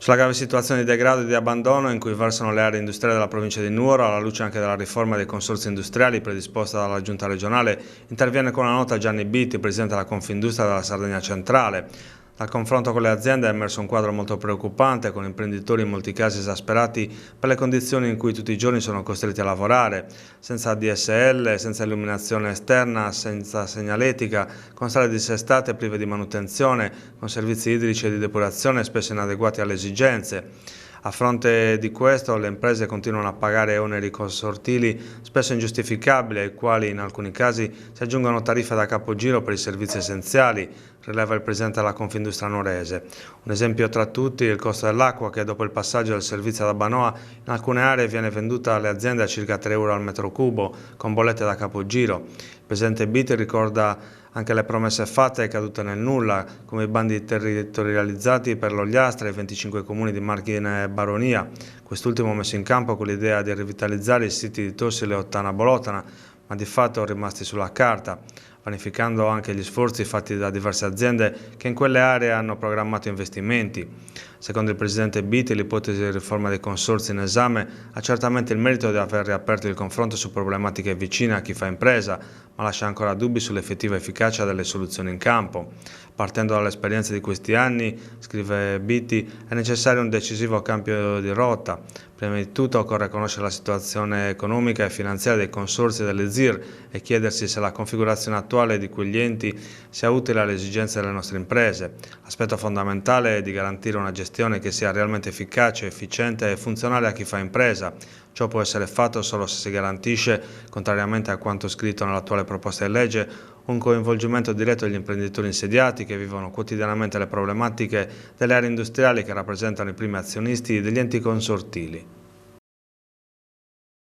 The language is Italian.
Sulla grave situazione di degrado e di abbandono in cui versano le aree industriali della provincia di Nuoro, alla luce anche della riforma dei consorzi industriali predisposta dalla Giunta regionale, interviene con una nota Gianni Bitti, presidente della Confindustria della Sardegna Centrale. Dal confronto con le aziende è emerso un quadro molto preoccupante, con imprenditori in molti casi esasperati per le condizioni in cui tutti i giorni sono costretti a lavorare, senza DSL, senza illuminazione esterna, senza segnaletica, con sale dissestate prive di manutenzione, con servizi idrici e di depurazione spesso inadeguati alle esigenze. A fronte di questo, le imprese continuano a pagare oneri consortili spesso ingiustificabili, ai quali in alcuni casi si aggiungono tariffe da capogiro per i servizi essenziali, rileva il presidente della Confindustria nuorese. Un esempio tra tutti è il costo dell'acqua, che dopo il passaggio del servizio ad Abbanoa in alcune aree viene venduta alle aziende a circa 3 euro al metro cubo, con bollette da capogiro. Il presidente Bitti ricorda anche le promesse fatte e cadute nel nulla, come i bandi territorializzati per l'Ogliastra e i 25 comuni di Marghine e Baronia, quest'ultimo messo in campo con l'idea di rivitalizzare i siti di Tossile, Ottana e Bolotana, ma di fatto rimasti sulla carta, vanificando anche gli sforzi fatti da diverse aziende che in quelle aree hanno programmato investimenti. Secondo il presidente Bitti, l'ipotesi di riforma dei consorzi in esame ha certamente il merito di aver riaperto il confronto su problematiche vicine a chi fa impresa, ma lascia ancora dubbi sull'effettiva efficacia delle soluzioni in campo. Partendo dall'esperienza di questi anni, scrive Bitti, è necessario un decisivo cambio di rotta. Prima di tutto occorre conoscere la situazione economica e finanziaria dei consorzi e delle ZIR e chiedersi se la configurazione attuale di quegli enti sia utile alle esigenze delle nostre imprese. L'aspetto fondamentale è di garantire una gestione che sia realmente efficace, efficiente e funzionale a chi fa impresa. Ciò può essere fatto solo se si garantisce, contrariamente a quanto scritto nell'attuale proposta di legge, un coinvolgimento diretto degli imprenditori insediati che vivono quotidianamente le problematiche delle aree industriali che rappresentano i primi azionisti degli enti consortili.